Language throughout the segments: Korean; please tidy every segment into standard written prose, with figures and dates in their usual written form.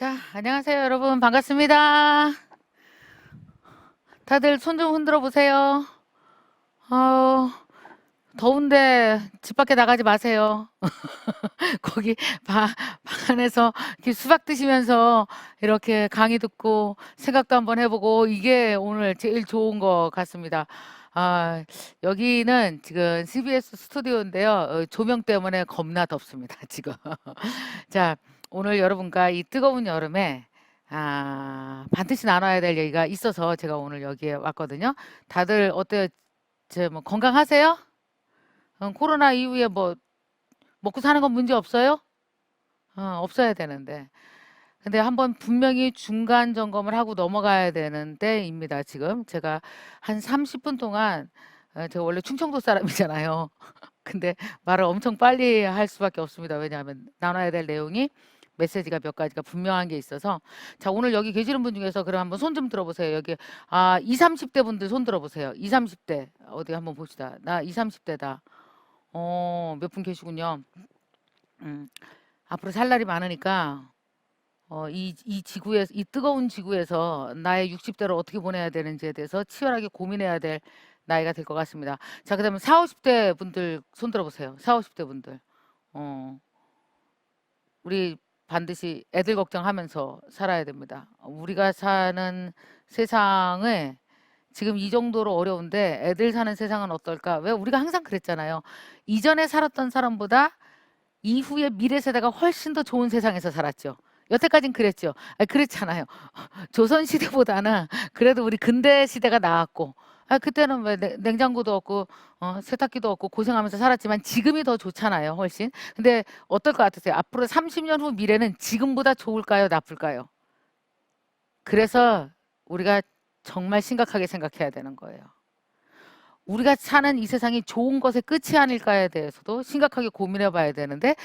자, 안녕하세요, 여러분. 반갑습니다. 다들 손 좀 흔들어 보세요. 어, 더운데 집 밖에 나가지 마세요. 거기 방 안에서 이렇게 수박 드시면서 이렇게 강의 듣고 생각도 한번 해보고 이게 오늘 제일 좋은 것 같습니다. 아, 여기는 지금 CBS 스튜디오인데요. 조명 때문에 겁나 덥습니다, 지금. 자, 오늘 여러분과 이 뜨거운 여름에 반드시 나눠야 될 얘기가 있어서 제가 오늘 여기에 왔거든요. 다들 어때요? 뭐 건강하세요? 코로나 이후에 뭐 먹고 사는 건 문제 없어요? 없어야 되는데. 근데 한번 분명히 중간 점검을 하고 넘어가야 되는 때입니다, 지금. 제가 한 30분 동안, 제가 원래 충청도 사람이잖아요. 근데 말을 엄청 빨리 할 수밖에 없습니다. 왜냐하면 나눠야 될 내용이 메시지가 몇 가지가 분명한 게 있어서. 자, 오늘 여기 계시는 분 중에서 그럼 한번 손 좀 들어보세요. 여기 20, 30대 분들 손 들어보세요. 20, 30대 어디 한번 봅시다. 나 20, 30대다. 몇 분 계시군요. 음, 앞으로 살 날이 많으니까 이 지구에 이 뜨거운 지구에서 나의 60대를 어떻게 보내야 되는지에 대해서 치열하게 고민해야 될 나이가 될 것 같습니다. 자, 그다음에 4, 50대 분들 손 들어보세요. 4, 50대 분들. 어, 우리 반드시 애들 걱정하면서 살아야 됩니다. 우리가 사는 세상에 지금 이 정도로 어려운데 애들 사는 세상은 어떨까? 왜 우리가 항상 그랬잖아요. 이전에 살았던 사람보다 이후의 미래 세대가 훨씬 더 좋은 세상에서 살았죠. 여태까진 그랬죠. 그랬잖아요. 조선 시대보다는 그래도 우리 근대 시대가 나았고, 그때는 왜 냉장고도 없고, 세탁기도 없고 고생하면서 살았지만 지금이 더 좋잖아요, 훨씬. 근데 어떨 것 같으세요? 앞으로 30년 후 미래는 지금보다 좋을까요, 나쁠까요? 그래서 우리가 정말 심각하게 생각해야 되는 거예요. 우리가 사는 이 세상이 좋은 것의 끝이 아닐까에 대해서도 심각하게 고민해 봐야 되는데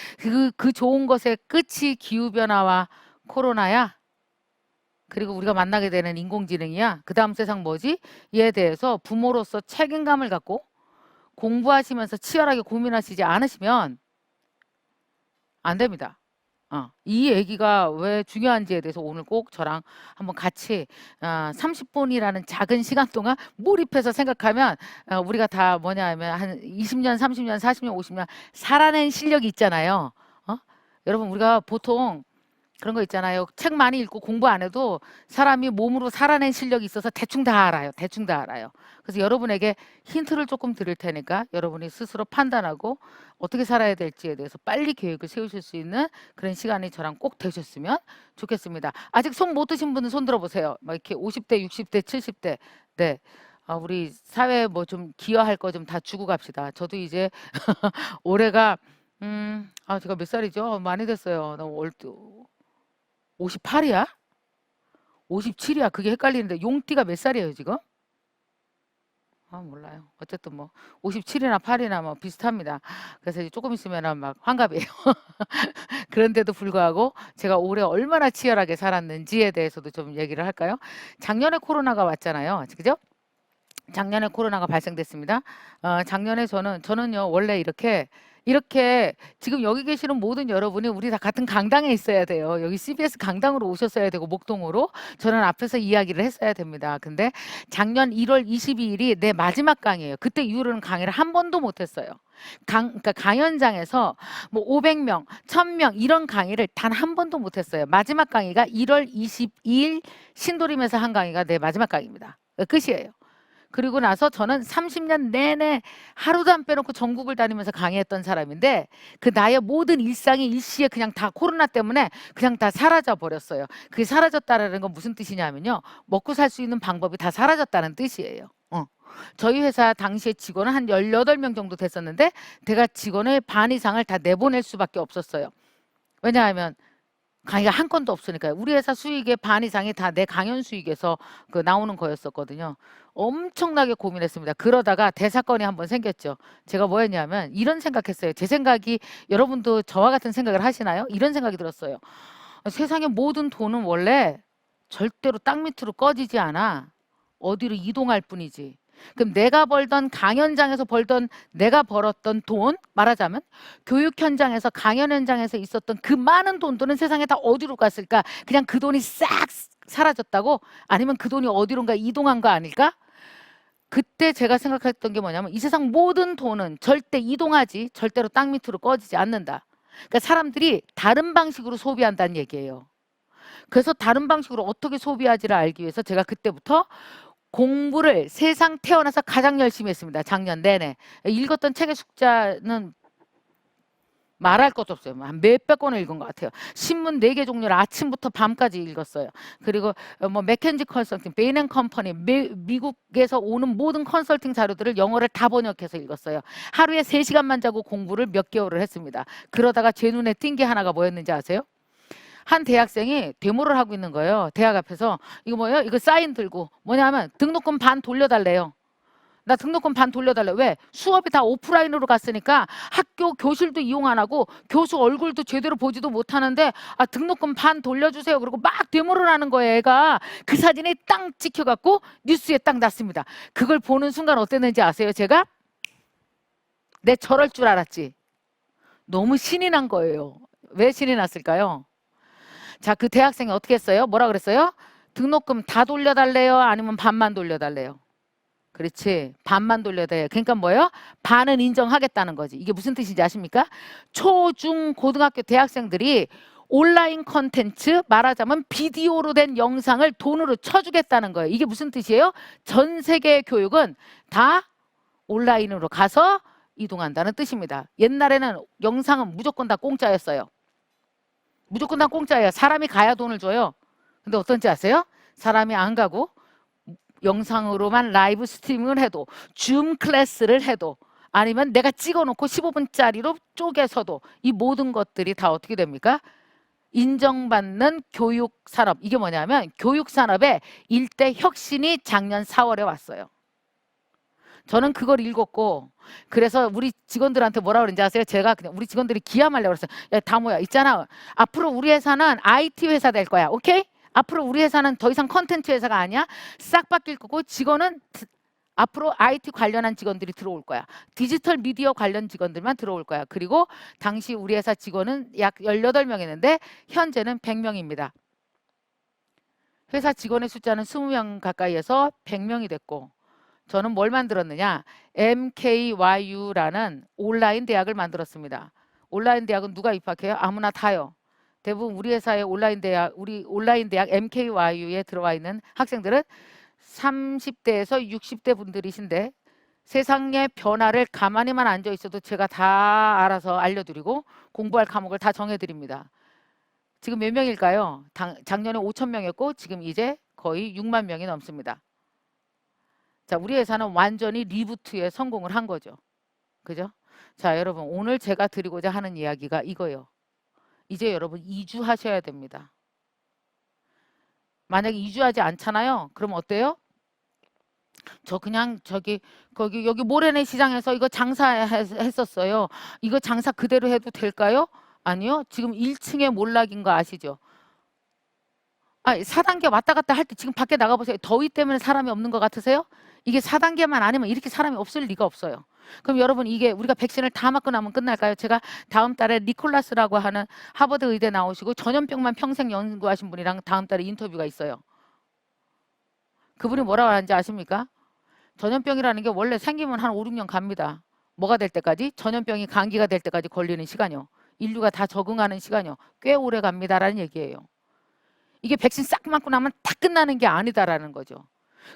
그 좋은 것의 끝이 기후변화와 코로나야. 그리고 우리가 만나게 되는 인공지능이야. 그 다음 세상 뭐지? 이에 대해서 부모로서 책임감을 갖고 공부하시면서 치열하게 고민하시지 않으시면 안 됩니다. 이 얘기가 왜 중요한지에 대해서 오늘 꼭 저랑 한번 같이 30분이라는 작은 시간 동안 몰입해서 생각하면 우리가 다 뭐냐 하면 한 20년, 30년, 40년, 50년 살아낸 실력이 있잖아요. 여러분 우리가 보통 그런 거 있잖아요. 책 많이 읽고 공부 안 해도 사람이 몸으로 살아낸 실력이 있어서 대충 다 알아요. 대충 다 알아요. 그래서 여러분에게 힌트를 조금 드릴 테니까 여러분이 스스로 판단하고 어떻게 살아야 될지에 대해서 빨리 계획을 세우실 수 있는 그런 시간이 저랑 꼭 되셨으면 좋겠습니다. 아직 손 못 드신 분은 손 들어보세요. 막 이렇게 50대, 60대, 70대. 네. 우리 사회에 뭐 좀 기여할 거 좀 다 주고 갑시다. 저도 이제 올해가 제가 몇 살이죠? 많이 됐어요. 나 58이야? 57이야? 그게 헷갈리는데 용띠가 몇 살이에요 지금? 몰라요. 어쨌든 뭐 57이나 8이나 뭐 비슷합니다. 그래서 이제 조금 있으면은 막 환갑이에요. 그런데도 불구하고 제가 올해 얼마나 치열하게 살았는지에 대해서도 좀 얘기를 할까요? 작년에 코로나가 왔잖아요. 그죠? 작년에 코로나가 발생됐습니다. 작년에 저는요 원래 이렇게 지금 여기 계시는 모든 여러분이 우리 다 같은 강당에 있어야 돼요. 여기 CBS 강당으로 오셨어야 되고 목동으로 저는 앞에서 이야기를 했어야 됩니다. 근데 작년 1월 22일이 내 마지막 강의예요. 그때 이후로는 강의를 한 번도 못 했어요. 그러니까 강연장에서 뭐 500명, 1000명 이런 강의를 단 한 번도 못 했어요. 마지막 강의가 1월 22일 신도림에서 한 강의가 내 마지막 강의입니다. 끝이에요. 그리고 나서 저는 30년 내내 하루도 안 빼놓고 전국을 다니면서 강의했던 사람인데 그 나의 모든 일상이 일시에 그냥 다 코로나 때문에 그냥 다 사라져 버렸어요. 그게 사라졌다라는 건 무슨 뜻이냐면요. 먹고 살 수 있는 방법이 다 사라졌다는 뜻이에요. 저희 회사 당시에 직원은 한 18명 정도 됐었는데 제가 직원의 반 이상을 다 내보낼 수밖에 없었어요. 왜냐하면 강의가 한 건도 없으니까요. 우리 회사 수익의 반 이상이 다 내 강연 수익에서 나오는 거였었거든요. 엄청나게 고민했습니다. 그러다가 대사건이 한번 생겼죠. 제가 뭐였냐면 이런 생각했어요. 제 생각이 여러분도 저와 같은 생각을 하시나요? 이런 생각이 들었어요. 세상의 모든 돈은 원래 절대로 땅 밑으로 꺼지지 않아. 어디로 이동할 뿐이지. 그럼 내가 벌던 강연장에서 벌던 내가 벌었던 돈 말하자면 교육 현장에서 강연 현장에서 있었던 그 많은 돈들은 세상에 다 어디로 갔을까? 그냥 그 돈이 싹 사라졌다고? 아니면 그 돈이 어디론가 이동한 거 아닐까? 그때 제가 생각했던 게 뭐냐면 이 세상 모든 돈은 절대 이동하지 절대로 땅 밑으로 꺼지지 않는다. 그러니까 사람들이 다른 방식으로 소비한다는 얘기예요. 그래서 다른 방식으로 어떻게 소비하지를 알기 위해서 제가 그때부터 공부를 세상 태어나서 가장 열심히 했습니다. 작년 내내. 읽었던 책의 숫자는 말할 것도 없어요. 한 몇백 권을 읽은 것 같아요. 신문 4개 종류를 아침부터 밤까지 읽었어요. 그리고 뭐 맥켄지 컨설팅, 베인 앤 컴퍼니, 미국에서 오는 모든 컨설팅 자료들을 영어를 다 번역해서 읽었어요. 하루에 3시간만 자고 공부를 몇 개월을 했습니다. 그러다가 제 눈에 띈 게 하나가 뭐였는지 아세요? 한 대학생이 데모를 하고 있는 거예요. 대학 앞에서. 이거 뭐예요? 이거 사인 들고 뭐냐면 등록금 반 돌려달래요. 나 등록금 반 돌려달래. 왜? 수업이 다 오프라인으로 갔으니까 학교 교실도 이용 안 하고 교수 얼굴도 제대로 보지도 못하는데 등록금 반 돌려주세요. 그리고 막 데모를 하는 거예요. 애가. 그 사진이 땅 찍혀갖고 뉴스에 딱 났습니다. 그걸 보는 순간 어땠는지 아세요? 제가? 내 저럴 줄 알았지. 너무 신이 난 거예요. 왜 신이 났을까요? 자, 그 대학생이 어떻게 했어요? 뭐라 그랬어요? 등록금 다 돌려달래요? 아니면 반만 돌려달래요? 그렇지. 반만 돌려달래요. 그러니까 뭐예요? 반은 인정하겠다는 거지. 이게 무슨 뜻인지 아십니까? 초, 중, 고등학교 대학생들이 온라인 컨텐츠 말하자면 비디오로 된 영상을 돈으로 쳐주겠다는 거예요. 이게 무슨 뜻이에요? 전 세계 교육은 다 온라인으로 가서 이동한다는 뜻입니다. 옛날에는 영상은 무조건 다 공짜였어요. 무조건 다 공짜예요. 사람이 가야 돈을 줘요. 근데 어떤지 아세요? 사람이 안 가고 영상으로만 라이브 스트리밍을 해도 줌 클래스를 해도 아니면 내가 찍어놓고 15분짜리로 쪼개서도 이 모든 것들이 다 어떻게 됩니까? 인정받는 교육 산업. 이게 뭐냐면 교육 산업의 일대 혁신이 작년 4월에 왔어요. 저는 그걸 읽었고 그래서 우리 직원들한테 뭐라 그랬는지 아세요? 제가 그냥 우리 직원들이 기함하려고 그랬어요. 야, 다모야 있잖아. 앞으로 우리 회사는 IT 회사 될 거야. 오케이? 앞으로 우리 회사는 더 이상 컨텐츠 회사가 아니야. 싹 바뀔 거고 직원은 앞으로 IT 관련한 직원들이 들어올 거야. 디지털 미디어 관련 직원들만 들어올 거야. 그리고 당시 우리 회사 직원은 약 18명이었는데 현재는 100명입니다. 회사 직원의 숫자는 20명 가까이에서 100명이 됐고 저는 뭘 만들었느냐? MKYU라는 온라인 대학을 만들었습니다. 온라인 대학은 누가 입학해요? 아무나 다요. 대부분 우리 회사의 온라인 대학, 우리 온라인 대학 MKYU에 들어와 있는 학생들은 30대에서 60대 분들이신데 세상의 변화를 가만히만 앉아 있어도 제가 다 알아서 알려드리고 공부할 과목을 다 정해드립니다. 지금 몇 명일까요? 작년에 5천 명이었고 지금 이제 거의 6만 명이 넘습니다. 자, 우리 회사는 완전히 리부트에 성공을 한 거죠. 그죠? 자, 여러분 오늘 제가 드리고자 하는 이야기가 이거예요. 이제 여러분 이주하셔야 됩니다. 만약에 이주하지 않잖아요. 그럼 어때요? 저 그냥 여기 모래내 시장에서 이거 장사했었어요. 이거 장사 그대로 해도 될까요? 아니요. 지금 1층에 몰락인 거 아시죠? 4단계 왔다 갔다 할 때 지금 밖에 나가보세요. 더위 때문에 사람이 없는 것 같으세요? 이게 4단계만 아니면 이렇게 사람이 없을 리가 없어요. 그럼 여러분 이게 우리가 백신을 다 맞고 나면 끝날까요? 제가 다음 달에 니콜라스라고 하는 하버드 의대 나오시고 전염병만 평생 연구하신 분이랑 다음 달에 인터뷰가 있어요. 그분이 뭐라고 하는지 아십니까? 전염병이라는 게 원래 생기면 한 5, 6년 갑니다. 뭐가 될 때까지? 전염병이 감기가 될 때까지 걸리는 시간이요. 인류가 다 적응하는 시간이요. 꽤 오래 갑니다라는 얘기예요. 이게 백신 싹 맞고 나면 다 끝나는 게 아니다라는 거죠.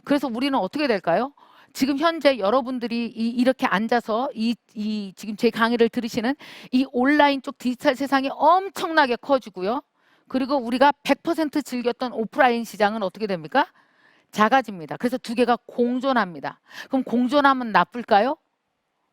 그래서 우리는 어떻게 될까요? 지금 현재 여러분들이 이렇게 앉아서 지금 제 강의를 들으시는 이 온라인 쪽 디지털 세상이 엄청나게 커지고요. 그리고 우리가 100% 즐겼던 오프라인 시장은 어떻게 됩니까? 작아집니다. 그래서 두 개가 공존합니다. 그럼 공존하면 나쁠까요?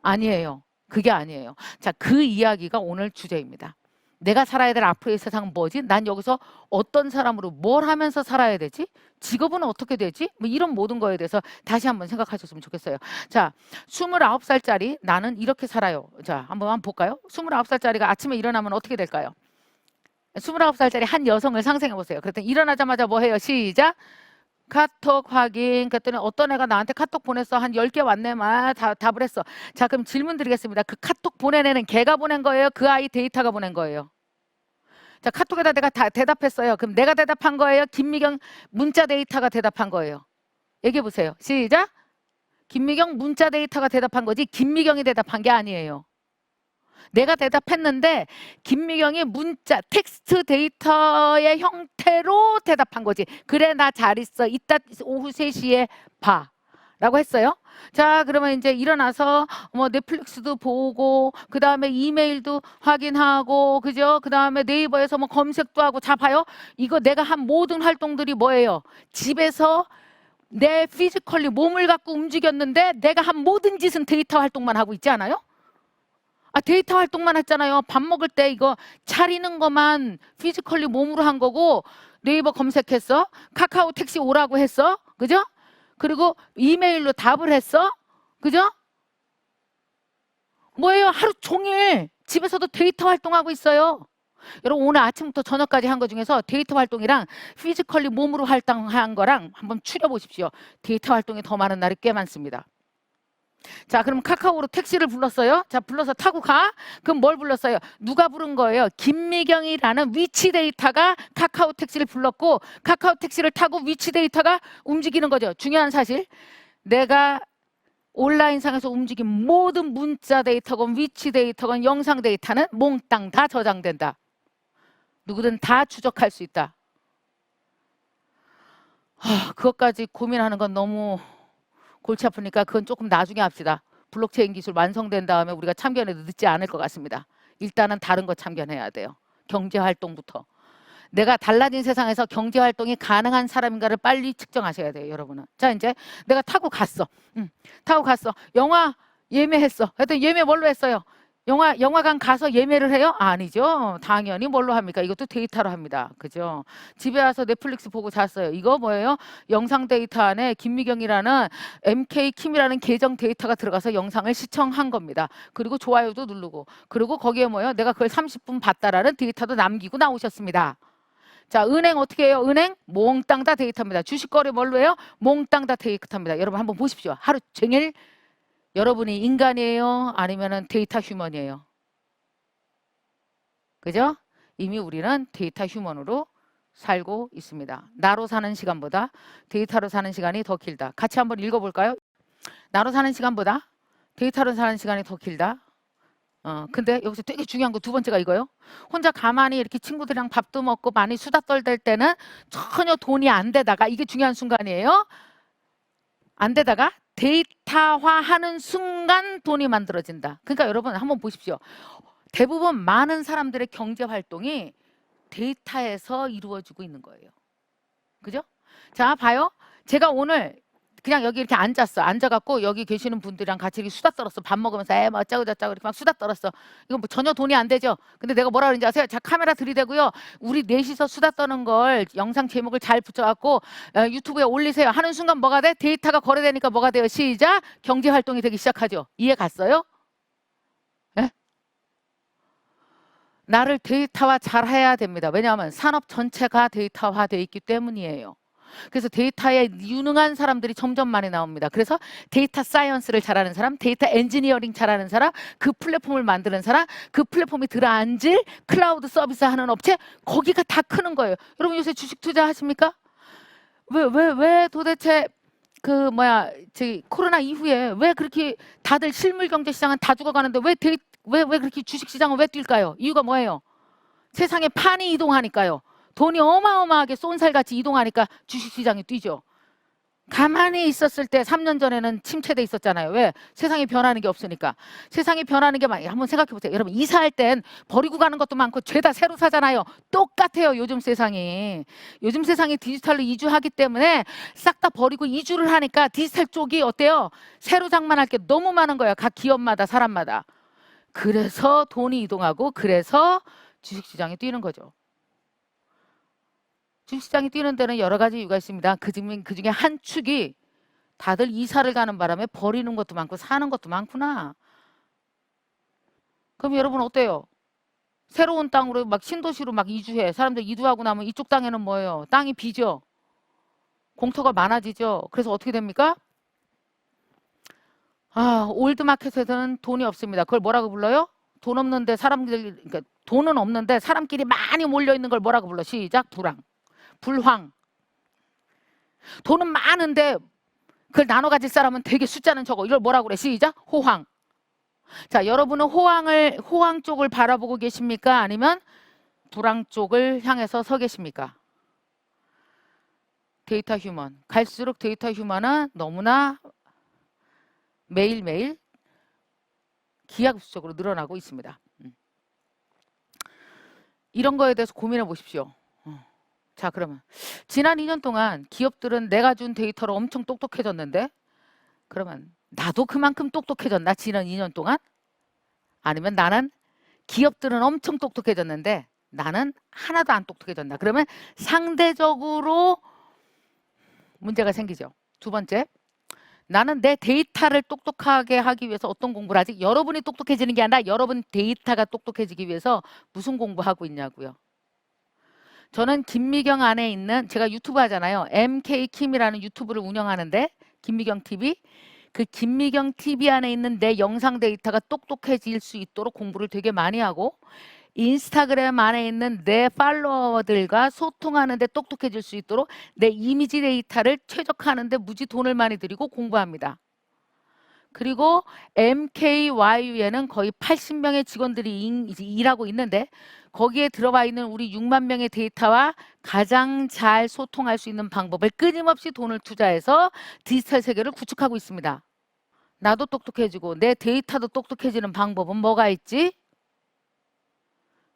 아니에요. 그게 아니에요. 자, 그 이야기가 오늘 주제입니다. 내가 살아야 될 앞으로의 세상은 뭐지? 난 여기서 어떤 사람으로 뭘 하면서 살아야 되지? 직업은 어떻게 되지? 뭐 이런 모든 거에 대해서 다시 한번 생각하셨으면 좋겠어요. 자, 29살짜리 나는 이렇게 살아요. 자, 한번 볼까요? 29살짜리가 아침에 일어나면 어떻게 될까요? 29살짜리 한 여성을 상상해 보세요. 그랬더니 일어나자마자 뭐 해요? 시작! 카톡 확인. 그랬더니 어떤 애가 나한테 카톡 보냈어. 한 10개 왔네. 막 답을 했어. 자, 그럼 질문 드리겠습니다. 그 카톡 보낸 애는 걔가 보낸 거예요? 그 아이 데이터가 보낸 거예요? 자, 카톡에다 내가 다 대답했어요. 그럼 내가 대답한 거예요? 김미경 문자 데이터가 대답한 거예요? 얘기해 보세요. 시작. 김미경 문자 데이터가 대답한 거지 김미경이 대답한 게 아니에요. 내가 대답했는데 김미경이 문자 텍스트 데이터의 형태로 대답한 거지. 그래 나 잘 있어. 이따 오후 3시에 봐. 라고 했어요. 자, 그러면 이제 일어나서 뭐 넷플릭스도 보고 그 다음에 이메일도 확인하고 그죠? 그 다음에 네이버에서 뭐 검색도 하고. 자, 봐요. 이거 내가 한 모든 활동들이 뭐예요? 집에서 내 피지컬리 몸을 갖고 움직였는데 내가 한 모든 짓은 데이터 활동만 하고 있지 않아요? 아, 데이터 활동만 했잖아요. 밥 먹을 때 이거 차리는 것만 피지컬리 몸으로 한 거고 네이버 검색했어. 카카오 택시 오라고 했어. 그죠? 그리고 이메일로 답을 했어. 그죠? 뭐예요? 하루 종일 집에서도 데이터 활동하고 있어요. 여러분 오늘 아침부터 저녁까지 한 거 중에서 데이터 활동이랑 피지컬리 몸으로 활동한 거랑 한번 추려보십시오. 데이터 활동이 더 많은 날이 꽤 많습니다. 자, 그럼 카카오로 택시를 불렀어요. 자, 불러서 타고 가. 그럼 뭘 불렀어요? 누가 부른 거예요? 김미경이라는 위치 데이터가 카카오 택시를 불렀고 카카오 택시를 타고 위치 데이터가 움직이는 거죠. 중요한 사실. 내가 온라인상에서 움직인 모든 문자 데이터건 위치 데이터건 영상 데이터는 몽땅 다 저장된다. 누구든 다 추적할 수 있다. 그것까지 고민하는 건 너무 골치 아프니까 그건 조금 나중에 합시다. 블록체인 기술 완성된 다음에 우리가 참견해도 늦지 않을 것 같습니다. 일단은 다른 거 참견해야 돼요. 경제활동부터. 내가 달라진 세상에서 경제활동이 가능한 사람인가를 빨리 측정하셔야 돼요, 여러분은. 자, 이제 내가 타고 갔어. 타고 갔어. 영화 예매했어. 하여튼 예매 뭘로 했어요? 영화관 가서 예매를 해요? 아니죠. 당연히 뭘로 합니까? 이것도 데이터로 합니다. 그죠? 집에 와서 넷플릭스 보고 잤어요. 이거 뭐예요? 영상 데이터 안에 김미경이라는 MK킴이라는 계정 데이터가 들어가서 영상을 시청한 겁니다. 그리고 좋아요도 누르고. 그리고 거기에 뭐예요? 내가 그걸 30분 봤다라는 데이터도 남기고 나오셨습니다. 자, 은행 어떻게 해요? 은행 몽땅 다 데이터입니다. 주식거래 뭘로 해요? 몽땅 다 데이터입니다. 여러분 한번 보십시오. 하루 종일 여러분이 인간이에요? 아니면 데이터 휴먼이에요? 그죠? 이미 우리는 데이터 휴먼으로 살고 있습니다. 나로 사는 시간보다 데이터로 사는 시간이 더 길다. 같이 한번 읽어볼까요? 나로 사는 시간보다 데이터로 사는 시간이 더 길다. 근데 여기서 되게 중요한 거 두 번째가 이거요. 혼자 가만히 이렇게 친구들이랑 밥도 먹고 많이 수다 떨될 때는 전혀 돈이 안 되다가 이게 중요한 순간이에요. 안 되다가 데이터화하는 순간 돈이 만들어진다. 그러니까 여러분 한번 보십시오. 대부분 많은 사람들의 경제 활동이 데이터에서 이루어지고 있는 거예요. 그죠? 자, 봐요. 제가 오늘 그냥 여기 이렇게 앉아갖고 여기 계시는 분들이랑 같이 이렇게 수다 떨었어. 밥 먹으면서 뭐 어쩌고 저쩌고 이렇게 막 수다 떨었어. 이거 뭐 전혀 돈이 안 되죠. 근데 내가 뭐라 그러는지 아세요? 자, 카메라 들이대고요. 우리 넷이서 수다 떠는 걸 영상 제목을 잘 붙여갖고 유튜브에 올리세요. 하는 순간 뭐가 돼? 데이터가 거래되니까 뭐가 돼요? 시작. 경제 활동이 되기 시작하죠. 이해 갔어요? 예? 나를 데이터화 잘 해야 됩니다. 왜냐하면 산업 전체가 데이터화되어 있기 때문이에요. 그래서 데이터에 유능한 사람들이 점점 많이 나옵니다. 그래서 데이터 사이언스를 잘하는 사람, 데이터 엔지니어링 잘하는 사람, 그 플랫폼을 만드는 사람, 그 플랫폼이 들어앉을 클라우드 서비스 하는 업체, 거기가 다 크는 거예요. 여러분 요새 주식 투자하십니까? 왜 도대체 저기 코로나 이후에 왜 그렇게 다들 실물 경제 시장은 다 죽어가는데 왜 그렇게 주식 시장은 왜 뛸까요? 이유가 뭐예요? 세상에 판이 이동하니까요. 돈이 어마어마하게 쏜살같이 이동하니까 주식시장이 뛰죠. 가만히 있었을 때 3년 전에는 침체돼 있었잖아요. 왜? 세상이 변하는 게 없으니까. 세상이 변하는 게 많이. 한번 생각해 보세요. 여러분 이사할 땐 버리고 가는 것도 많고 죄다 새로 사잖아요. 똑같아요. 요즘 세상이. 요즘 세상이 디지털로 이주하기 때문에 싹 다 버리고 이주를 하니까 디지털 쪽이 어때요? 새로 장만할 게 너무 많은 거예요. 각 기업마다 사람마다. 그래서 돈이 이동하고 그래서 주식시장이 뛰는 거죠. 주식시장이 뛰는 데는 여러 가지 이유가 있습니다. 그 중에 한 축이 다들 이사를 가는 바람에 버리는 것도 많고 사는 것도 많구나. 그럼 여러분 어때요? 새로운 땅으로 막 신도시로 막 이주해. 사람들 이주하고 나면 이쪽 땅에는 뭐예요? 땅이 비죠. 공터가 많아지죠. 그래서 어떻게 됩니까? 올드마켓에서는 돈이 없습니다. 그걸 뭐라고 불러요? 돈 없는데 사람들, 그러니까 돈은 없는데 사람끼리 많이 몰려 있는 걸 뭐라고 불러? 시작. 불황. 돈은 많은데 그걸 나눠 가질 사람은 되게 숫자는 적어. 이걸 뭐라고 그래? 시작. 호황. 자, 여러분은 호황 쪽을 바라보고 계십니까? 아니면 불황 쪽을 향해서 서 계십니까? 데이터 휴먼. 갈수록 데이터 휴먼은 너무나 매일매일 기하급수적으로 늘어나고 있습니다. 이런 거에 대해서 고민해 보십시오. 자, 그러면 지난 2년 동안 기업들은 내가 준 데이터로 엄청 똑똑해졌는데 그러면 나도 그만큼 똑똑해졌나? 지난 2년 동안? 아니면 나는 기업들은 엄청 똑똑해졌는데 나는 하나도 안 똑똑해졌나? 그러면 상대적으로 문제가 생기죠. 두 번째, 나는 내 데이터를 똑똑하게 하기 위해서 어떤 공부를 하지? 여러분이 똑똑해지는 게 아니라 여러분 데이터가 똑똑해지기 위해서 무슨 공부하고 있냐고요. 저는 김미경 안에 있는, 제가 유튜브 하잖아요. MK킴이라는 유튜브를 운영하는데 김미경 TV, 그 김미경 TV 안에 있는 내 영상 데이터가 똑똑해질 수 있도록 공부를 되게 많이 하고 인스타그램 안에 있는 내 팔로워들과 소통하는 데 똑똑해질 수 있도록 내 이미지 데이터를 최적화하는 데 무지 돈을 많이 들이고 공부합니다. 그리고 MKYU에는 거의 80명의 직원들이 일하고 있는데 거기에 들어와 있는 우리 6만 명의 데이터와 가장 잘 소통할 수 있는 방법을 끊임없이 돈을 투자해서 디지털 세계를 구축하고 있습니다. 나도 똑똑해지고 내 데이터도 똑똑해지는 방법은 뭐가 있지?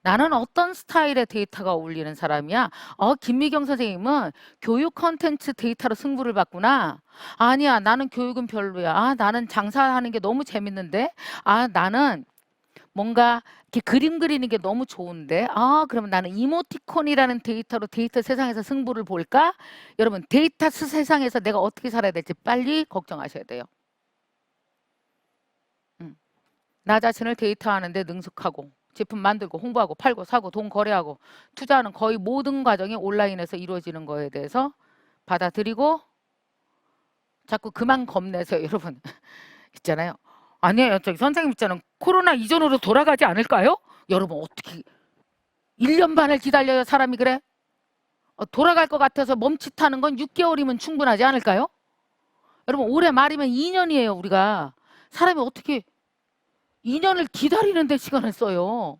나는 어떤 스타일의 데이터가 어울리는 사람이야? 김미경 선생님은 교육 컨텐츠 데이터로 승부를 봤구나. 아니야, 나는 교육은 별로야. 나는 장사하는 게 너무 재밌는데. 나는 뭔가 이렇게 그림 그리는 게 너무 좋은데. 그러면 나는 이모티콘이라는 데이터로 데이터 세상에서 승부를 볼까? 여러분, 데이터 세상에서 내가 어떻게 살아야 될지 빨리 걱정하셔야 돼요. 나 자신을 데이터하는데 능숙하고 제품 만들고 홍보하고 팔고 사고 돈 거래하고 투자하는 거의 모든 과정이 온라인에서 이루어지는 거에 대해서 받아들이고 자꾸 그만 겁내세요. 여러분 있잖아요. 아니에요. 저기 선생님 있잖아요. 코로나 이전으로 돌아가지 않을까요? 여러분 어떻게 1년 반을 기다려야 사람이 그래? 돌아갈 것 같아서 멈칫하는 건 6개월이면 충분하지 않을까요? 여러분 올해 말이면 2년이에요. 우리가 사람이 어떻게 2년을 기다리는데 시간을 써요.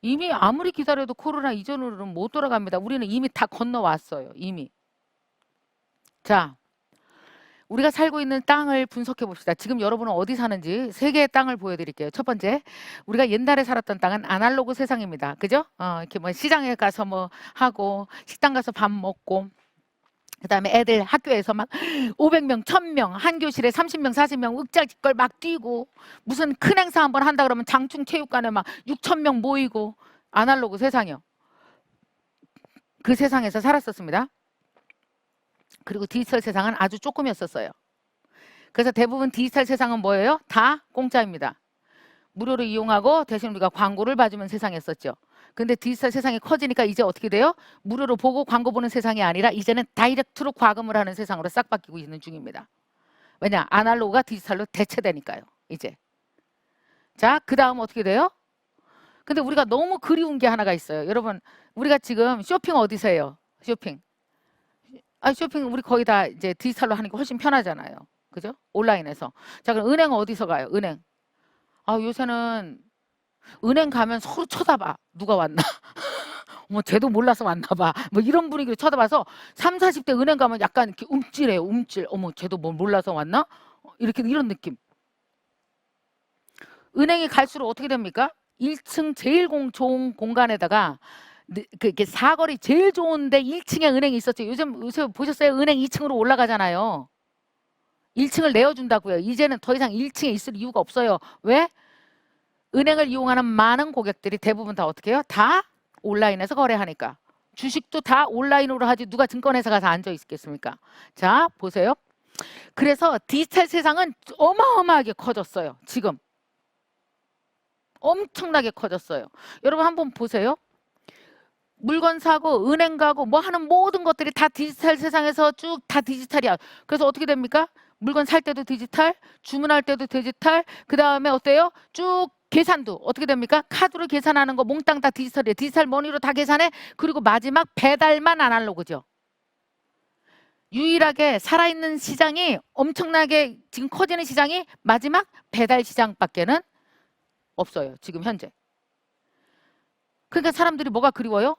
이미 아무리 기다려도 코로나 이전으로는 못 돌아갑니다. 우리는 이미 다 건너왔어요. 이미. 자, 우리가 살고 있는 땅을 분석해 봅시다. 지금 여러분은 어디 사는지 세 개의 땅을 보여드릴게요. 첫 번째, 우리가 옛날에 살았던 땅은 아날로그 세상입니다. 그죠? 이렇게 뭐 시장에 가서 뭐 하고 식당 가서 밥 먹고 그다음에 애들 학교에서 막 500명, 1000명, 한 교실에 30명, 40명 윽작짓걸 막 뛰고 무슨 큰 행사 한번 한다 그러면 장충 체육관에 막 6,000명 모이고 아날로그 세상이요. 그 세상에서 살았었습니다. 그리고 디지털 세상은 아주 조금이었었어요. 그래서 대부분 디지털 세상은 뭐예요? 다 공짜입니다. 무료로 이용하고 대신 우리가 광고를 봐주면 세상이었었죠. 근데 디지털 세상이 커지니까 이제 어떻게 돼요? 무료로 보고 광고 보는 세상이 아니라 이제는 다이렉트로 과금을 하는 세상으로 싹 바뀌고 있는 중입니다. 왜냐? 아날로그가 디지털로 대체되니까요. 이제. 자, 그 다음 어떻게 돼요? 근데 우리가 너무 그리운 게 하나가 있어요. 여러분, 우리가 지금 쇼핑 어디서 해요? 쇼핑. 쇼핑 우리 거의 다 이제 디지털로 하는 게 훨씬 편하잖아요. 그죠? 온라인에서. 자, 그럼 은행 어디서 가요? 은행. 요새는 은행 가면 서로 쳐다봐. 누가 왔나? 뭐 쟤도 몰라서 왔나 봐. 뭐 이런 분위기로 쳐다봐서 3, 40대 은행 가면 약간 이렇게 움찔해요. 움찔. 어머 쟤도 뭐 몰라서 왔나? 이렇게 이런 느낌. 은행이 갈수록 어떻게 됩니까? 1층 제일 좋은 공간에다가 그게 사거리 제일 좋은데 1층에 은행이 있었죠. 요새 보셨어요? 은행 2층으로 올라가잖아요. 1층을 내어준다고요. 이제는 더 이상 1층에 있을 이유가 없어요. 왜? 은행을 이용하는 많은 고객들이 대부분 다 어떻게 해요? 다 온라인에서 거래하니까. 주식도 다 온라인으로 하지 누가 증권회사 가서 앉아 있겠습니까? 자, 보세요. 그래서 디지털 세상은 어마어마하게 커졌어요. 지금. 엄청나게 커졌어요. 여러분 한번 보세요. 물건 사고 은행 가고 뭐 하는 모든 것들이 다 디지털 세상에서 쭉 다 디지털이야. 그래서 어떻게 됩니까? 물건 살 때도 디지털, 주문할 때도 디지털, 그 다음에 어때요? 쭉 계산도 어떻게 됩니까? 카드로 계산하는 거 몽땅 다 디지털이에요. 디지털 머니로 다 계산해. 그리고 마지막 배달만 아날로그죠. 유일하게 살아있는 시장이 엄청나게 지금 커지는 시장이 마지막 배달 시장밖에는 없어요. 지금 현재. 그러니까 사람들이 뭐가 그리워요?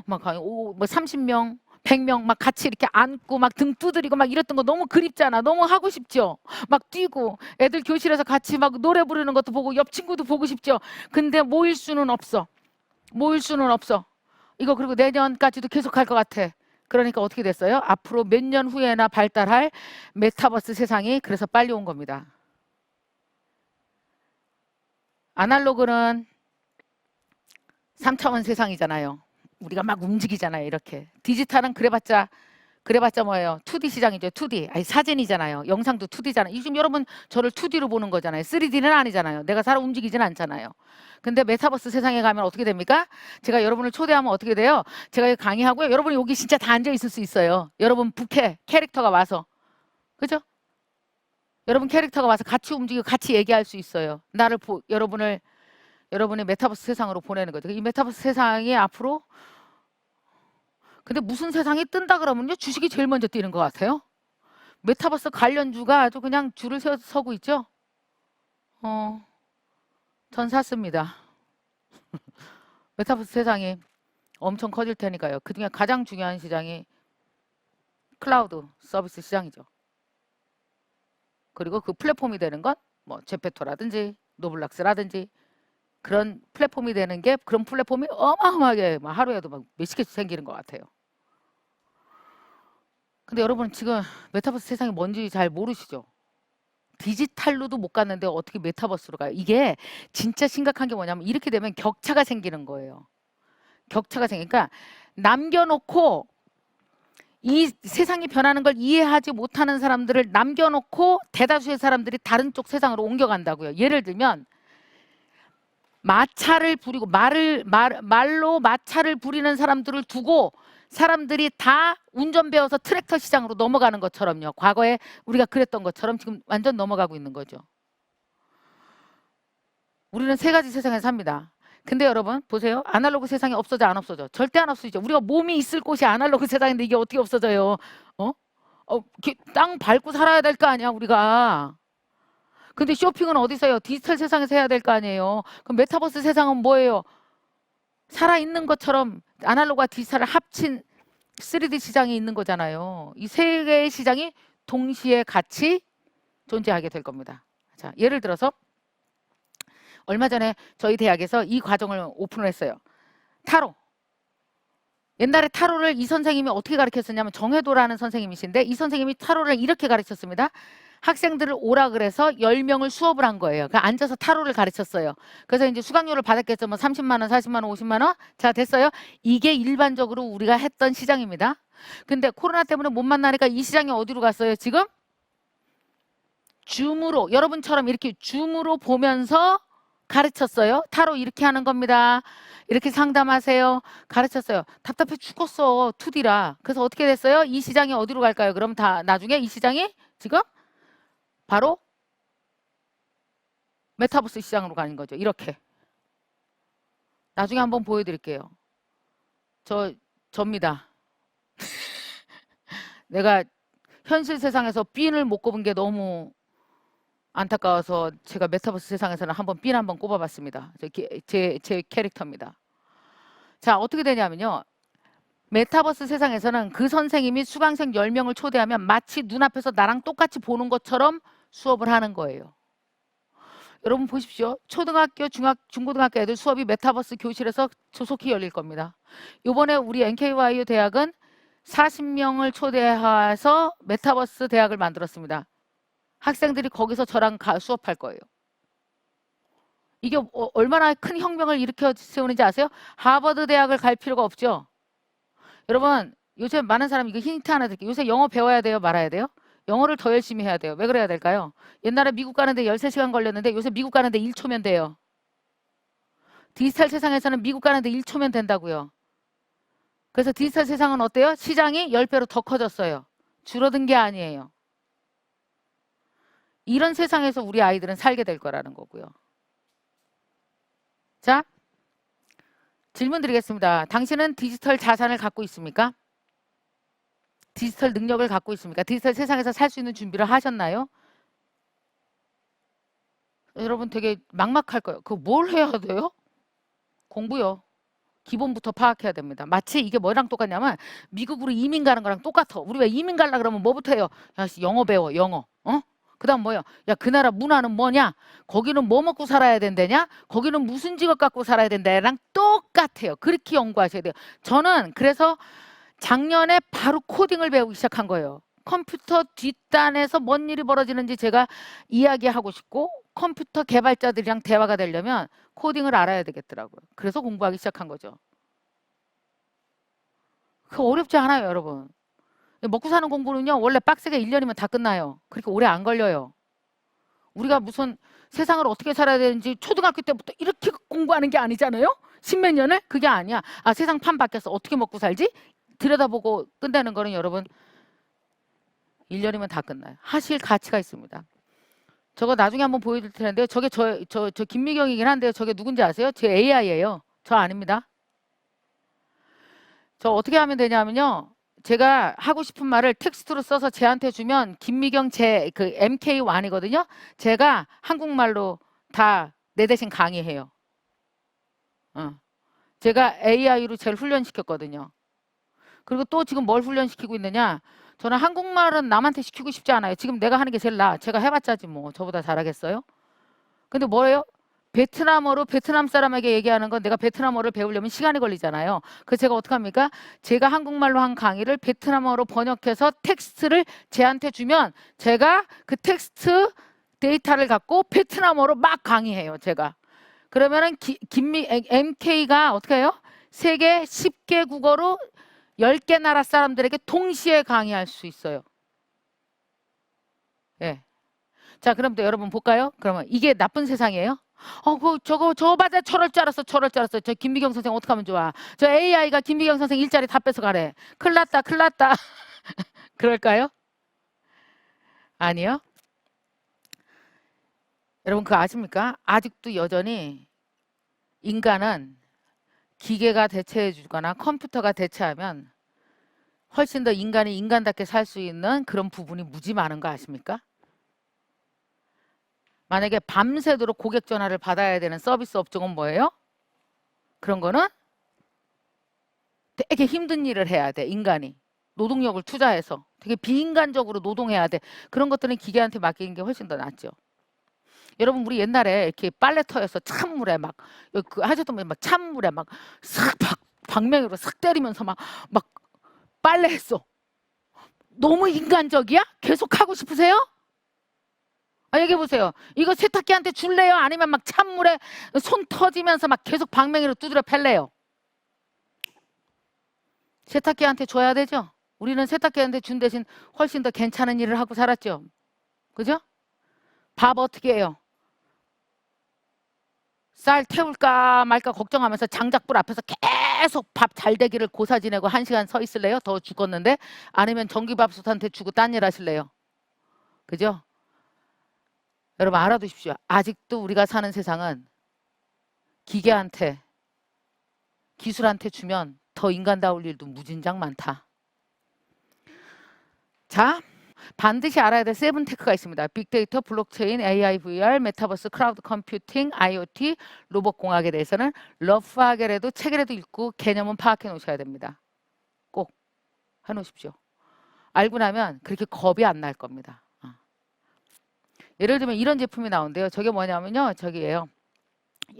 막 30명, 100명 막 같이 이렇게 앉고 막 등 두드리고 막 이랬던 거 너무 그립잖아. 너무 하고 싶죠. 막 뛰고 애들 교실에서 같이 막 노래 부르는 것도 보고 옆 친구도 보고 싶죠. 근데 모일 수는 없어. 모일 수는 없어. 이거 그리고 내년까지도 계속 할 것 같아. 그러니까 어떻게 됐어요? 앞으로 몇 년 후에나 발달할 메타버스 세상이 그래서 빨리 온 겁니다. 아날로그는 3차원 세상이잖아요. 우리가 막 움직이잖아요. 이렇게. 디지털은 그래봤자 뭐예요? 2D 시장이죠. 2D. 아니 사진이잖아요. 영상도 2D잖아요. 지금 여러분 저를 2D로 보는 거잖아요. 3D는 아니잖아요. 내가 살아 움직이진 않잖아요. 근데 메타버스 세상에 가면 어떻게 됩니까? 제가 여러분을 초대하면 어떻게 돼요? 제가 강의하고요. 여러분이 여기 진짜 다 앉아 있을 수 있어요. 여러분 부캐 캐릭터가 와서. 그죠? 여러분 캐릭터가 와서 같이 움직이고 같이 얘기할 수 있어요. 여러분의 메타버스 세상으로 보내는 거죠. 이 메타버스 세상이 앞으로 근데 무슨 세상이 뜬다 그러면요. 주식이 제일 먼저 뛰는 것 같아요. 메타버스 관련주가 아주 그냥 줄을 서고 있죠. 전 샀습니다. 메타버스 세상이 엄청 커질 테니까요. 그중에 가장 중요한 시장이 클라우드 서비스 시장이죠. 그리고 그 플랫폼이 되는 건 뭐 제페토라든지 노블락스라든지 그런 플랫폼이 되는 게 그런 플랫폼이 어마어마하게 막 하루에도 막 몇십 개씩 생기는 것 같아요. 근데 여러분 지금 메타버스 세상이 뭔지 잘 모르시죠? 디지털로도 못 갔는데 어떻게 메타버스로 가요? 이게 진짜 심각한 게 뭐냐면 이렇게 되면 격차가 생기는 거예요. 격차가 생기니까 남겨놓고 이 세상이 변하는 걸 이해하지 못하는 사람들을 남겨놓고 대다수의 사람들이 다른 쪽 세상으로 옮겨간다고요. 예를 들면 마차를 부리고 말로 마차를 부리는 사람들을 두고 사람들이 다 운전 배워서 트랙터 시장으로 넘어가는 것처럼요. 과거에 우리가 그랬던 것처럼 지금 완전 넘어가고 있는 거죠. 우리는 세 가지 세상에 삽니다. 근데 여러분 보세요. 아날로그 세상이 없어져 안 없어져? 절대 안 없어지죠. 우리가 몸이 있을 곳이 아날로그 세상인데 이게 어떻게 없어져요? 땅 밟고 살아야 될 거 아니야 우리가. 근데 쇼핑은 어디서 해요? 디지털 세상에서 해야 될 거 아니에요. 그럼 메타버스 세상은 뭐예요? 살아있는 것처럼 아날로그와 디지털을 합친 3D 시장이 있는 거잖아요. 이 세 개의 시장이 동시에 같이 존재하게 될 겁니다. 자, 예를 들어서 얼마 전에 저희 대학에서 이 과정을 오픈을 했어요. 타로. 옛날에 타로를 이 선생님이 어떻게 가르쳤었냐면 정혜도라는 선생님이신데 이 선생님이 타로를 이렇게 가르쳤습니다. 학생들을 오라 그래서 10명을 수업을 한 거예요. 그러니까 앉아서 타로를 가르쳤어요. 그래서 이제 수강료를 받았겠죠. 뭐 30만 원, 40만 원, 50만 원. 자, 됐어요. 이게 일반적으로 우리가 했던 시장입니다. 근데 코로나 때문에 못 만나니까 이 시장이 어디로 갔어요? 지금 줌으로 여러분처럼 이렇게 줌으로 보면서 가르쳤어요. 타로 이렇게 하는 겁니다. 이렇게 상담하세요. 가르쳤어요. 답답해 죽었어. 2D라. 그래서 어떻게 됐어요? 이 시장이 어디로 갈까요? 그럼 다 나중에 이 시장이 지금 바로 메타버스 시장으로 가는 거죠. 이렇게. 나중에 한번 보여드릴게요. 접니다. 내가 현실 세상에서 핀을 못 꼽은 게 너무 안타까워서 제가 메타버스 세상에서는 한번 핀 한번 꼽아봤습니다. 제 캐릭터입니다. 자, 어떻게 되냐면요. 메타버스 세상에서는 그 선생님이 수강생 10명을 초대하면 마치 눈앞에서 나랑 똑같이 보는 것처럼 수업을 하는 거예요. 여러분 보십시오. 초등학교, 중고등학교 애들 수업이 메타버스 교실에서 조속히 열릴 겁니다. 이번에 우리 NKYU 대학은 40명을 초대해서 메타버스 대학을 만들었습니다. 학생들이 거기서 저랑 수업할 거예요. 이게 얼마나 큰 혁명을 일으켜 세우는지 아세요? 하버드 대학을 갈 필요가 없죠. 여러분 요즘 많은 사람이 이거 힌트 하나 드릴게요. 요새 영어 배워야 돼요? 말아야 돼요? 영어를 더 열심히 해야 돼요. 왜 그래야 될까요? 옛날에 미국 가는데 13시간 걸렸는데 요새 미국 가는데 1초면 돼요. 디지털 세상에서는 미국 가는데 1초면 된다고요. 그래서 디지털 세상은 어때요? 시장이 10배로 더 커졌어요. 줄어든 게 아니에요. 이런 세상에서 우리 아이들은 살게 될 거라는 거고요. 자, 질문 드리겠습니다. 당신은 디지털 자산을 갖고 있습니까? 디지털 능력을 갖고 있습니까? 디지털 세상에서 살 수 있는 준비를 하셨나요? 여러분 되게 막막할 거예요. 그거 뭘 해야 돼요? 공부요. 기본부터 파악해야 됩니다. 마치 이게 뭐랑 똑같냐면 미국으로 이민 가는 거랑 똑같아. 우리 왜 이민 가려고 그러면 뭐부터 해요? 야, 영어 배워, 영어. 어? 그 다음 뭐예요? 야, 그 나라 문화는 뭐냐? 거기는 뭐 먹고 살아야 된다냐? 거기는 무슨 직업 갖고 살아야 된다랑 똑같아요. 그렇게 연구하셔야 돼요. 저는 그래서 작년에 바로 코딩을 배우기 시작한 거예요. 컴퓨터 뒷단에서 뭔 일이 벌어지는지 제가 이야기하고 싶고 컴퓨터 개발자들이랑 대화가 되려면 코딩을 알아야 되겠더라고요. 그래서 공부하기 시작한 거죠. 그 어렵지 않아요, 여러분. 먹고 사는 공부는요, 원래 빡세게 1년이면 다 끝나요. 그렇게 오래 안 걸려요. 우리가 무슨 세상을 어떻게 살아야 되는지 초등학교 때부터 이렇게 공부하는 게 아니잖아요? 십몇 년을? 그게 아니야. 아, 세상 판 바뀌었어. 어떻게 먹고 살지? 들여다보고 끝내는 거는 여러분 1년이면 다 끝나요. 하실 가치가 있습니다. 저거 나중에 한번 보여드릴 텐데요. 저게 저 김미경이긴 한데요. 저게 누군지 아세요? 제 AI예요. 저 아닙니다. 저 어떻게 하면 되냐면요. 제가 하고 싶은 말을 텍스트로 써서 쟤한테 주면 김미경 제 그 MK1이거든요. 제가 한국말로 다 내 대신 강의해요. 제가 AI로 쟤를 훈련시켰거든요. 그리고 또 지금 뭘 훈련시키고 있느냐? 저는 한국말은 남한테 시키고 싶지 않아요. 지금 내가 하는 게 제일 나아. 제가 해봤자지 뭐. 저보다 잘하겠어요? 근데 뭐예요? 베트남어로 베트남 사람에게 얘기하는 건 내가 베트남어를 배우려면 시간이 걸리잖아요. 그래서 제가 어떻게 합니까? 제가 한국말로 한 강의를 베트남어로 번역해서 텍스트를 쟤한테 주면 제가 그 텍스트 데이터를 갖고 베트남어로 막 강의해요. 제가. 그러면은 MK가 어떻게 해요? 세계 10개 국어로 10개 나라 사람들에게 동시에 강의할 수 있어요. 예. 자, 그럼 또 여러분 볼까요? 그러면 이게 나쁜 세상이에요? 저거 맞아. 저럴 줄 알았어. 저럴 줄 알았어. 저 김미경 선생 어떻게 하면 좋아? 저 AI가 김미경 선생 일자리 다 뺏어가래. 큰일 났다. 큰일 났다. 그럴까요? 아니요. 여러분 그거 아십니까? 아직도 여전히 인간은 기계가 대체해 주거나 컴퓨터가 대체하면 훨씬 더 인간이 인간답게 살 수 있는 그런 부분이 무지 많은 거 아십니까? 만약에 밤새도록 고객 전화를 받아야 되는 서비스 업종은 뭐예요? 그런 거는 되게 힘든 일을 해야 돼, 인간이. 노동력을 투자해서 되게 비인간적으로 노동해야 돼. 그런 것들은 기계한테 맡기는 게 훨씬 더 낫죠. 여러분 우리 옛날에 이렇게 빨래터에서 찬물에 그 하셨던 막 찬물에 막싹 방맹이로 싹 때리면서 막 빨래했어. 너무 인간적이야? 계속 하고 싶으세요? 아, 얘기해 보세요. 이거 세탁기한테 줄래요? 아니면 막 찬물에 손 터지면서 막 계속 방맹이로 두드려 팰래요? 세탁기한테 줘야 되죠? 우리는 세탁기한테 준 대신 훨씬 더 괜찮은 일을 하고 살았죠. 그죠? 밥 어떻게 해요? 쌀 태울까 말까 걱정하면서 장작불 앞에서 계속 밥 잘 되기를 고사 지내고 1시간 서 있을래요? 더 죽었는데? 아니면 전기밥솥한테 주고 딴 일 하실래요? 그죠? 여러분 알아두십시오. 아직도 우리가 사는 세상은 기계한테 기술한테 주면 더 인간다울 일도 무진장 많다. 자, 반드시 알아야 될 세븐 테크가 있습니다. 빅데이터, 블록체인, AI, VR, 메타버스, 크라우드 컴퓨팅, IoT, 로봇공학에 대해서는 러프하게라도 책이라도 읽고 개념은 파악해 놓으셔야 됩니다. 꼭 해놓으십시오. 알고 나면 그렇게 겁이 안 날 겁니다. 예를 들면 이런 제품이 나온대요. 저게 뭐냐면요. 저기예요.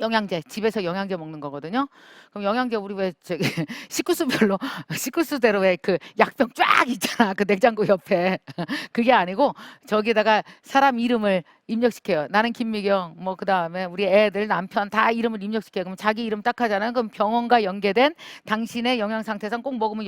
영양제, 집에서 영양제 먹는 거거든요. 그럼 영양제 우리 왜 저기 식구수별로 식구수대로 왜 그 약병 쫙 있잖아. 그 냉장고 옆에. 그게 아니고 저기다가 사람 이름을 입력시켜요. 나는 김미경, 뭐 그다음에 우리 애들, 남편 다 이름을 입력시켜요. 그럼 자기 이름 딱 하잖아요. 그럼 병원과 연계된 당신의 영양 상태상 꼭 먹으면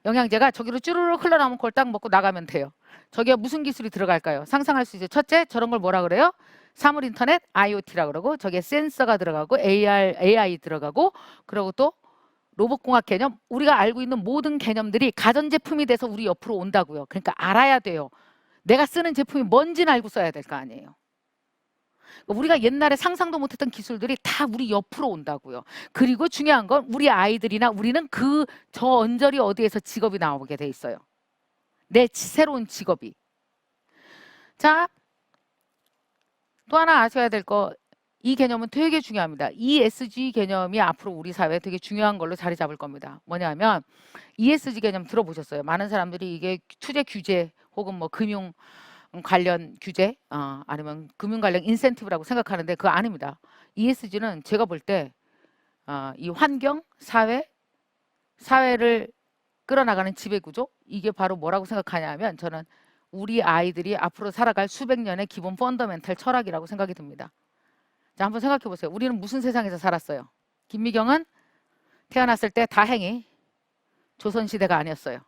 영양제가 저기로 쭈루룩 흘러나오면 그걸 딱 먹고 나가면 돼요. 저게 무슨 기술이 들어갈까요? 상상할 수 있죠. 첫째, 저런 걸 뭐라 그래요? 사물 인터넷 IoT라고 그러고 저게 센서가 들어가고 AI 들어가고 그리고 또 로봇공학 개념, 우리가 알고 있는 모든 개념들이 가전제품이 돼서 우리 옆으로 온다고요. 그러니까 알아야 돼요. 내가 쓰는 제품이 뭔지는 알고 써야 될 거 아니에요. 우리가 옛날에 상상도 못했던 기술들이 다 우리 옆으로 온다고요. 그리고 중요한 건 우리 아이들이나 우리는 그 저 언저리 어디에서 직업이 나오게 돼 있어요. 내 새로운 직업이. 자, 또 하나 아셔야 될 거, 이 개념은 되게 중요합니다. ESG 개념이 앞으로 우리 사회에 되게 중요한 걸로 자리 잡을 겁니다. 뭐냐면 ESG 개념 들어보셨어요? 많은 사람들이 이게 투자 규제 혹은 뭐 금융 관련 규제, 아니면 금융 관련 인센티브라고 생각하는데 그거 아닙니다. ESG는 제가 볼 때 이 환경, 사회를 끌어나가는 지배구조, 이게 바로 뭐라고 생각하냐면 저는 우리 아이들이 앞으로 살아갈 수백 년의 기본 펀더멘탈 철학이라고 생각이 듭니다. 자, 한번 생각해 보세요. 우리는 무슨 세상에서 살았어요? 김미경은 태어났을 때 다행히 조선시대가 아니었어요.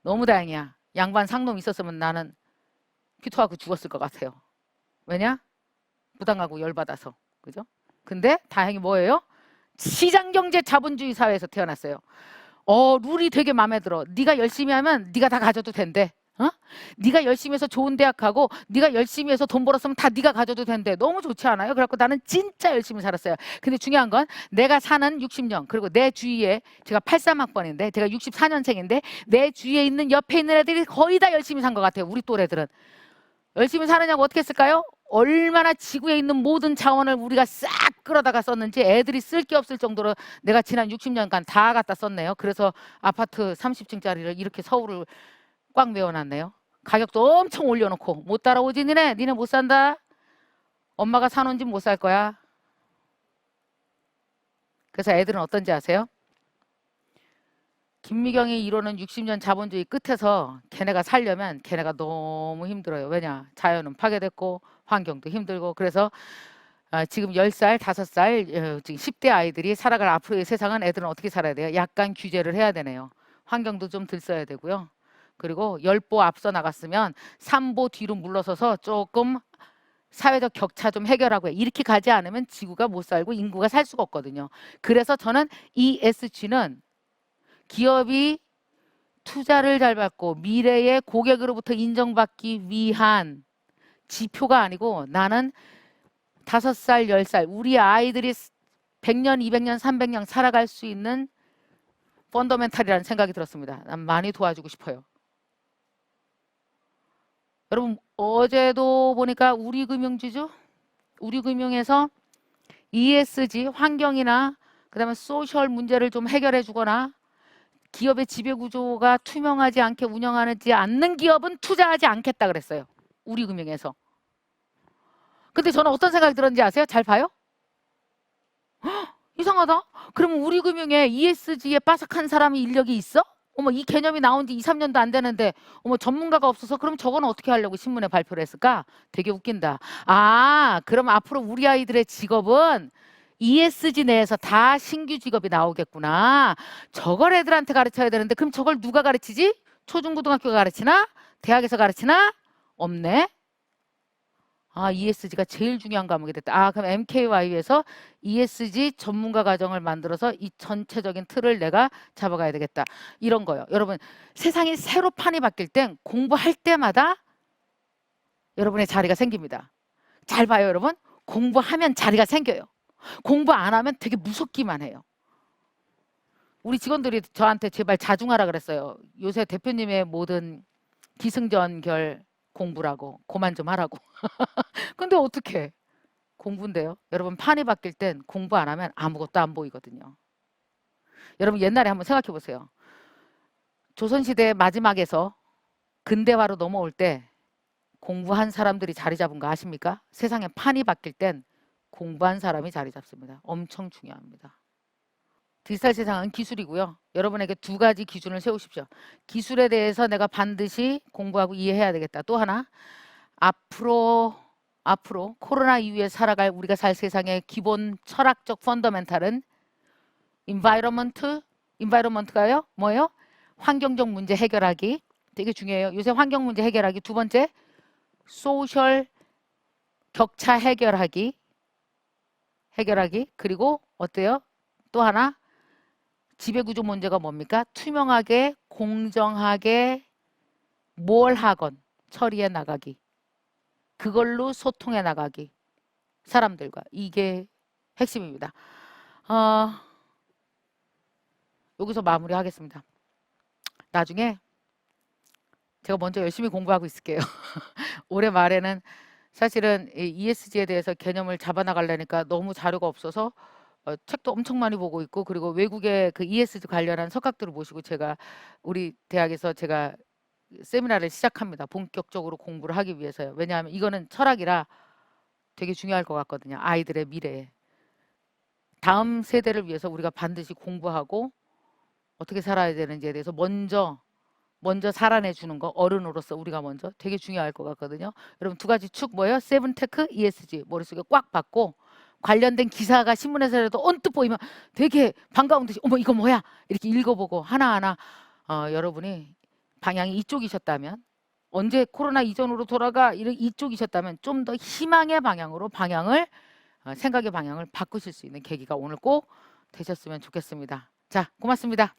너무 다행이야. 양반 상놈 있었으면 나는 피토하고 죽었을 것 같아요. 왜냐? 부당하고 열받아서. 그죠? 근데 다행히 뭐예요? 시장경제 자본주의 사회에서 태어났어요. 룰이 되게 마음에 들어. 네가 열심히 하면 네가 다 가져도 된대. 네가 열심히 해서 좋은 대학 가고 네가 열심히 해서 돈 벌었으면 다 네가 가져도 된대. 너무 좋지 않아요? 그래갖고 나는 진짜 열심히 살았어요. 근데 중요한 건 내가 사는 60년, 그리고 내 주위에, 제가 83학번인데 제가 64년생인데 내 주위에 있는 옆에 있는 애들이 거의 다 열심히 산 것 같아요. 우리 또래들은. 열심히 사느냐고 어떻게 했을까요? 얼마나 지구에 있는 모든 자원을 우리가 싹 끌어다가 썼는지 애들이 쓸 게 없을 정도로 내가 지난 60년간 다 갖다 썼네요. 그래서 아파트 30층짜리를 이렇게 서울을 꽉 메워놨네요. 가격도 엄청 올려놓고 못 따라오지 니네 못 산다. 엄마가 사놓은 집 못 살 거야. 그래서 애들은 어떤지 아세요? 김미경이 이루는 60년 자본주의 끝에서 걔네가 살려면 걔네가 너무 힘들어요. 왜냐? 자연은 파괴됐고 환경도 힘들고. 그래서 지금 10살, 5살, 지금 10대 아이들이 살아갈 앞으로의 세상은 애들은 어떻게 살아야 돼요? 약간 규제를 해야 되네요. 환경도 좀 들 써야 되고요. 그리고 10보 앞서 나갔으면 3보 뒤로 물러서서 조금 사회적 격차 좀 해결하고 이렇게 가지 않으면 지구가 못 살고 인구가 살 수가 없거든요. 그래서 저는 ESG는 기업이 투자를 잘 받고 미래의 고객으로부터 인정받기 위한 지표가 아니고 나는 5살, 10살 우리 아이들이 100년, 200년, 300년 살아갈 수 있는 펀더멘탈이라는 생각이 들었습니다. 난 많이 도와주고 싶어요. 여러분 어제도 보니까 우리금융지주, 우리금융에서 ESG 환경이나 그다음에 소셜 문제를 좀 해결해 주거나 기업의 지배구조가 투명하지 않게 운영하지 않는 기업은 투자하지 않겠다 그랬어요. 우리금융에서. 근데 저는 어떤 생각이 들었는지 아세요? 잘 봐요? 이상하다. 그러면 우리금융에 ESG에 빠삭한 사람이 인력이 있어? 어머, 이 개념이 나온 지 2, 3년도 안 되는데 어머, 전문가가 없어서 그럼 저건 어떻게 하려고 신문에 발표를 했을까? 되게 웃긴다. 그럼 앞으로 우리 아이들의 직업은 ESG 내에서 다 신규 직업이 나오겠구나. 저걸 애들한테 가르쳐야 되는데 그럼 저걸 누가 가르치지? 초중고등학교가 가르치나? 대학에서 가르치나? 없네. ESG가 제일 중요한 과목이 됐다. 그럼 MKY에서 ESG 전문가 과정을 만들어서 이 전체적인 틀을 내가 잡아가야 되겠다. 이런 거요. 여러분, 세상이 새로 판이 바뀔 땐 공부할 때마다 여러분의 자리가 생깁니다. 잘 봐요, 여러분. 공부하면 자리가 생겨요. 공부 안 하면 되게 무섭기만 해요. 우리 직원들이 저한테 제발 자중하라 그랬어요. 요새 대표님의 모든 기승전결 공부라고, 그만 좀 하라고. 근데 어떻게 공부인데요? 여러분 판이 바뀔 땐 공부 안 하면 아무것도 안 보이거든요. 여러분 옛날에 한번 생각해 보세요. 조선시대 마지막에서 근대화로 넘어올 때 공부한 사람들이 자리 잡은 거 아십니까? 세상에 판이 바뀔 땐 공부한 사람이 자리 잡습니다. 엄청 중요합니다. 디지털 세상은 기술이고요. 여러분에게 두 가지 기준을 세우십시오. 기술에 대해서 내가 반드시 공부하고 이해해야 되겠다. 또 하나, 앞으로 코로나 이후에 살아갈 우리가 살 세상의 기본 철학적 펀더멘탈은 인바이러먼트가요? 뭐예요? 환경적 문제 해결하기. 되게 중요해요. 요새 환경 문제 해결하기. 두 번째, 소셜 격차 해결하기. 그리고 어때요? 또 하나, 지배구조 문제가 뭡니까? 투명하게 공정하게 뭘 하건 처리해 나가기. 그걸로 소통해 나가기. 사람들과. 이게 핵심입니다. 여기서 마무리하겠습니다. 나중에 제가 먼저 열심히 공부하고 있을게요. 올해 말에는 사실은 이 ESG에 대해서 개념을 잡아나가려니까 너무 자료가 없어서 책도 엄청 많이 보고 있고, 그리고 외국의 그 ESG 관련한 석학들을 모시고 제가 우리 대학에서 제가 세미나를 시작합니다. 본격적으로 공부를 하기 위해서요. 왜냐하면 이거는 철학이라 되게 중요할 것 같거든요. 아이들의 미래에. 다음 세대를 위해서 우리가 반드시 공부하고 어떻게 살아야 되는지에 대해서 먼저 살아내 주는 거, 어른으로서 우리가 먼저 되게 중요할 것 같거든요. 여러분 두 가지 축 뭐예요? 세븐테크, ESG 머릿속에 꽉 박고 관련된 기사가 신문에서라도 언뜻 보이면 되게 반가운 듯이 어머 이거 뭐야? 이렇게 읽어보고 하나하나 여러분이 방향이 이쪽이셨다면, 언제 코로나 이전으로 돌아가 이쪽이셨다면 좀 더 희망의 방향으로 생각의 방향을 바꾸실 수 있는 계기가 오늘 꼭 되셨으면 좋겠습니다. 자, 고맙습니다.